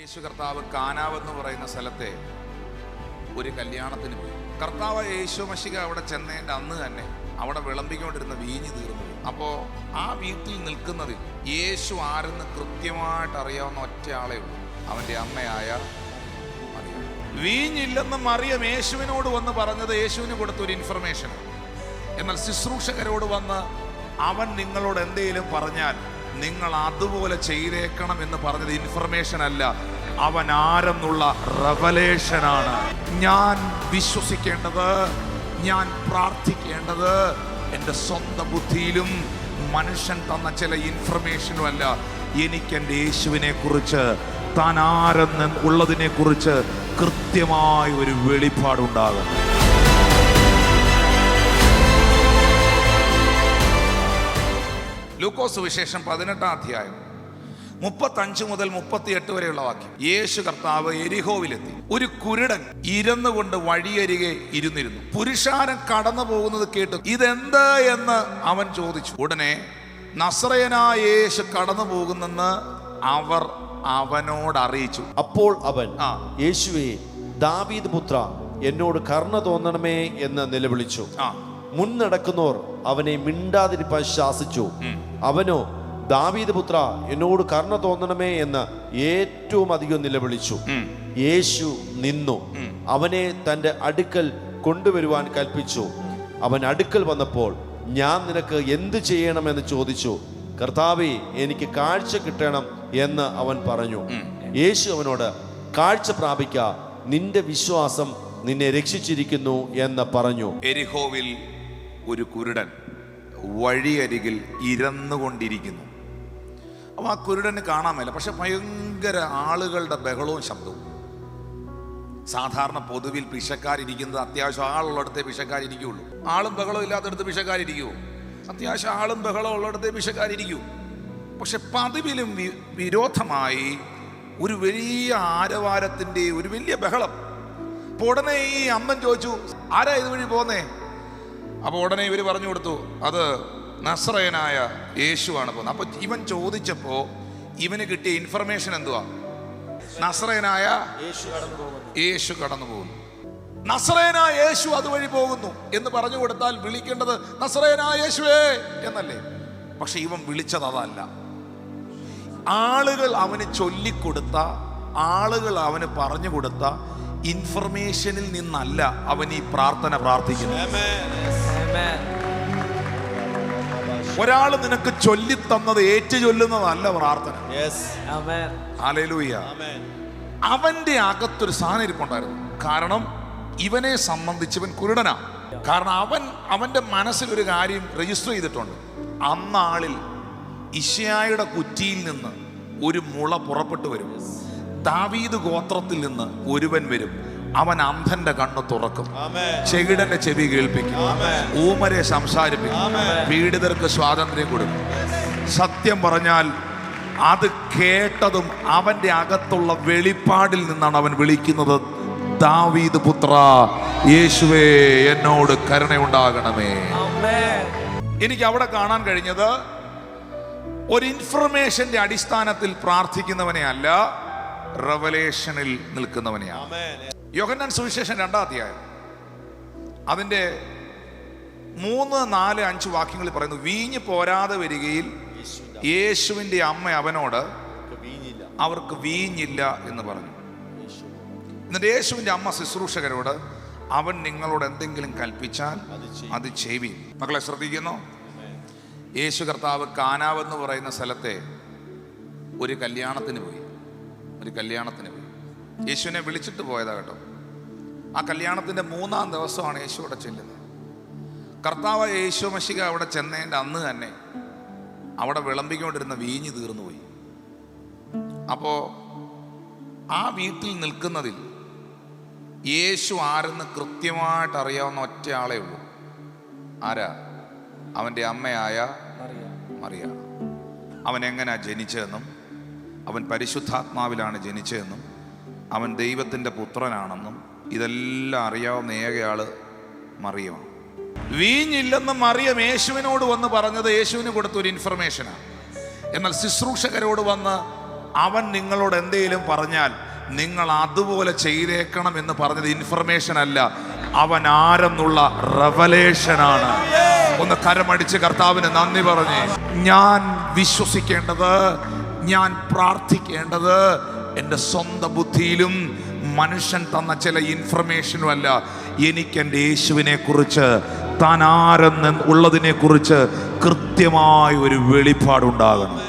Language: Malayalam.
യേശു കർത്താവ് കാനാവെന്ന് പറയുന്ന സ്ഥലത്തെ ഒരു കല്യാണത്തിന് പോയി. കർത്താവ് യേശു മശിഹ അവിടെ ചെന്നേണ്ട അന്ന് തന്നെ അവിടെ വിളമ്പിക്കൊണ്ടിരുന്ന വീഞ്ഞ് തീർന്നു. അപ്പോൾ ആ വീട്ടിൽ നിൽക്കുന്നതിൽ യേശു ആരെന്ന് കൃത്യമായിട്ട് അറിയാവുന്ന ഒറ്റ ആളേ ഉള്ളൂ, അവൻ്റെ അമ്മയായ മറിയം. വീഞ്ഞില്ലെന്ന് മറിയം യേശുവിനോട് വന്ന് പറഞ്ഞത് യേശുവിന് കൊടുത്തൊരു ഇൻഫർമേഷൻ. എന്നാൽ ശുശ്രൂഷകരോട് വന്ന് അവൻ നിങ്ങളോട് എന്തെങ്കിലും പറഞ്ഞാൽ നിങ്ങൾ അതുപോലെ ചെയ്തേക്കണം എന്ന് പറഞ്ഞത് ഇൻഫർമേഷൻ അല്ല, അവൻ ആരെന്നുള്ള റെവലേഷനാണ്. ഞാൻ വിശ്വസിക്കേണ്ടത്, ഞാൻ പ്രാർത്ഥിക്കേണ്ടത് എൻ്റെ സ്വന്തം ബുദ്ധിയിലും മനുഷ്യൻ തന്ന ചില ഇൻഫർമേഷനും അല്ല. എനിക്ക് എൻ്റെ യേശുവിനെ കുറിച്ച്, താൻ ആരെന്ന് ഉള്ളതിനെ കുറിച്ച് കൃത്യമായ ഒരു വെളിപ്പാടുണ്ടാകും. ലൂക്കോസ് വിശേഷം 18-ാം അധ്യായം 35 മുതൽ 38 വരെയുള്ള വാക്യം. യേശു കർത്താവ് എരിഹോവിലെത്തി. ഒരു കുരുടൻ ഇരുന്നു കൊണ്ട് വഴിയരികെ ഇരുന്നിരുന്നു. പുരുഷാരം കടന്നു പോകുന്നത് കേട്ടു. ഇതെന്ത് എന്ന് അവൻ ചോദിച്ചു. ഉടനെ നസറയനായ യേശു കടന്നു പോകുന്നെന്ന് അവർ അവനോട് അറിയിച്ചു. അപ്പോൾ അവൻ, യേശുവേ, ദാവീദ് പുത്ര, എന്നോട് കരുണ തോന്നണമേ എന്ന് നിലവിളിച്ചു. മുൻനടക്കുന്നവർ അവനെ മിണ്ടാതിരിപ്പാൻ ശാസിച്ചു. അവനോ, ദാവീദ് പുത്ര, എന്നോട് കരുണ തോന്നണമേ എന്ന് ഏറ്റവും അധികം നിലവിളിച്ചു. യേശു നിന്നു അവനെ തന്റെ അടുക്കൽ കൊണ്ടുവരുവാൻ കൽപ്പിച്ചു. അവൻ അടുക്കൽ വന്നപ്പോൾ, ഞാൻ നിനക്ക് എന്ത് ചെയ്യണമെന്ന് ചോദിച്ചു. കർത്താവേ, എനിക്ക് കാഴ്ച കിട്ടണം എന്ന് അവൻ പറഞ്ഞു. യേശു അവനോട്, കാഴ്ച പ്രാപിക്ക, നിന്റെ വിശ്വാസം നിന്നെ രക്ഷിച്ചിരിക്കുന്നു എന്ന് പറഞ്ഞു. എരിഹോവിൽ ഒരു കുരുടൻ വഴിയരികിൽ ഇരുന്നുകൊണ്ടിരിക്കുന്നു. അപ്പോൾ ആ കുരുടന് കാണാൻ മേല, പക്ഷെ ഭയങ്കര ആളുകളുടെ ബഹളവും ശബ്ദവും. സാധാരണ പൊതുവിൽ പിശക്കാരിരിക്കുന്നത് അത്യാവശ്യം ആളുള്ളിടത്തേ പിശക്കാരിരിക്കുകയുള്ളൂ. ആളും ബഹളവും ഇല്ലാത്തടത്ത് പിശക്കാരിരിക്കുമോ? അത്യാവശ്യം ആളും ബഹളവും ഉള്ളിടത്തേ പിശക്കാരിരിക്കൂ. പക്ഷെ പതിവിലും വിരോധമായി ഒരു വലിയ ആരവാരത്തിൻ്റെ ഒരു വലിയ ബഹളം. അപ്പോൾ ഉടനെ ഈ അമ്മൻ ചോദിച്ചു, ആരാ ഇതുവഴി പോന്നേ? അപ്പോൾ ഉടനെ ഇവർ പറഞ്ഞു കൊടുത്തു, അത് നസറയനായ യേശുവാണ് പോകുന്നത്. അപ്പോൾ ഇവൻ ചോദിച്ചപ്പോൾ ഇവന് കിട്ടിയ ഇൻഫർമേഷൻ എന്തുവാ? നസറയനായ യേശു കടന്നു പോകുന്നു. നസറയനായ യേശു അതുവഴി പോകുന്നു എന്ന് പറഞ്ഞു കൊടുത്താൽ വിളിക്കേണ്ടത് നസറയനായ യേശുവേ എന്നല്ലേ? പക്ഷെ ഇവൻ വിളിച്ചത് അതല്ല. ആളുകൾ അവന് ചൊല്ലിക്കൊടുത്ത, ആളുകൾ അവന് പറഞ്ഞു കൊടുത്ത ഇൻഫർമേഷനിൽ നിന്നല്ല അവൻ ഈ പ്രാർത്ഥന പ്രാർത്ഥിക്കുന്നത്. ഒരാൾ നിനക്ക് ചൊല്ലിത്തന്നത് ഏറ്റു ചൊല്ലുന്നതല്ല പ്രാർത്ഥന. ഹല്ലേലൂയ. അവന്റെ അകത്തൊരു സാധനം ഇരിപ്പുണ്ടായിരുന്നു. കാരണം ഇവനെ സംബന്ധിച്ച് ഇവൻ കുരുടനാ. കാരണം അവന്റെ മനസ്സിൽ ഒരു കാര്യം രജിസ്റ്റർ ചെയ്തിട്ടുണ്ട്. അന്നാളിൽ ഇശ്യായുടെ കുറ്റിയിൽ നിന്ന് ഒരു മുള പുറപ്പെട്ടു വരും. ദാവീദ് ഗോത്രത്തിൽ നിന്ന് ഒരുവൻ വരും. അവൻ അന്ധന്റെ കണ്ണ് തുറക്കും, ചെകിടന്റെ ചെവി കേൾപ്പിക്കും, ഊമരെ സംസാരിപ്പിക്കും, പീഡിതർക്ക് സ്വാതന്ത്ര്യം കൊടുക്കും. സത്യം പറഞ്ഞാൽ അത് കേട്ടതും അവന്റെ അകത്തുള്ള വെളിപ്പാടിൽ നിന്നാണ് അവൻ വിളിക്കുന്നത്, ദാവീദ് പുത്ര, യേശുവേ, എന്നോട് കരുണയുണ്ടാകണമേ. എനിക്ക് അവിടെ കാണാൻ കഴിഞ്ഞത് ഒരു ഇൻഫർമേഷന്റെ അടിസ്ഥാനത്തിൽ പ്രാർത്ഥിക്കുന്നവനെ അല്ല, റെവലേഷനിൽ നിൽക്കുന്നവനെയാണ്. യോഹന്നാൻ സുവിശേഷം 2-ാം അധ്യായം അതിൻ്റെ 3, 4, 5 വാക്യങ്ങളിൽ പറയുന്നു, വീഞ്ഞ് പോരാതെ വരികയിൽ യേശുവിൻ്റെ അമ്മ അവനോട്, അവർക്ക് വീഞ്ഞില്ല എന്ന് പറഞ്ഞു. എന്നിട്ട് യേശുവിൻ്റെ അമ്മ ശുശ്രൂഷകരോട്, അവൻ നിങ്ങളോട് എന്തെങ്കിലും കൽപ്പിച്ചാൽ അത് ചെയ്യുവിൻ. മക്കളെ ശ്രദ്ധിക്കുന്നു, യേശു കർത്താവ് കാനാവെന്ന് പറയുന്ന സ്ഥലത്തെ ഒരു കല്യാണത്തിന് പോയി. യേശുവിനെ വിളിച്ചിട്ട് പോയതാ കേട്ടോ. ആ കല്യാണത്തിൻ്റെ 3-ാം ദിവസമാണ് യേശു അവിടെ ചെല്ലുന്നത്. കർത്താവ് യേശു മശിഹ അവിടെ ചെന്നേണ്ട അന്ന് തന്നെ അവിടെ വിളമ്പിക്കൊണ്ടിരുന്ന വീഞ്ഞ് തീർന്നു പോയി. അപ്പോൾ ആ വീട്ടിൽ നിൽക്കുന്നതിൽ യേശു ആരെന്ന് കൃത്യമായിട്ട് അറിയാവുന്ന ഒറ്റ ആളേ ഉള്ളൂ. ആരാ? അവൻ്റെ അമ്മയായ മറിയ. അവൻ എങ്ങനെയാ ജനിച്ചതെന്നും, അവൻ പരിശുദ്ധാത്മാവിലാണ് ജനിച്ചതെന്നും, അവൻ ദൈവത്തിൻ്റെ പുത്രനാണെന്നും ഇതെല്ലാം അറിയാവുന്ന ഏകയാള് മറിയമാണ്. വീഞ്ഞില്ലെന്ന് മറിയം യേശുവിനോട് വന്ന് പറഞ്ഞത് യേശുവിന് കൊടുത്തൊരു ഇൻഫർമേഷനാണ്. എന്നാൽ ശുശ്രൂഷകരോട് വന്ന് അവൻ നിങ്ങളോട് എന്തെങ്കിലും പറഞ്ഞാൽ നിങ്ങൾ അതുപോലെ ചെയ്തേക്കണം എന്ന് പറഞ്ഞത് ഇൻഫർമേഷൻ അല്ല, അവൻ ആരെന്നുള്ള റെവലേഷനാണ്. ഒന്ന് കരമടിച്ച് കർത്താവിന് നന്ദി പറഞ്ഞേ. ഞാൻ വിശ്വസിക്കേണ്ടത്, ഞാൻ പ്രാർത്ഥിക്കേണ്ടത് എൻ്റെ സ്വന്തം ബുദ്ധിയിലും മനുഷ്യൻ തന്ന ചില ഇൻഫർമേഷനും അല്ല, എനിക്ക് എൻ്റെ യേശുവിനെ കുറിച്ച്, താൻ ആരെന്ന് ഉള്ളതിനെ കുറിച്ച് കൃത്യമായ ഒരു വെളിപ്പാടുണ്ടാകണം.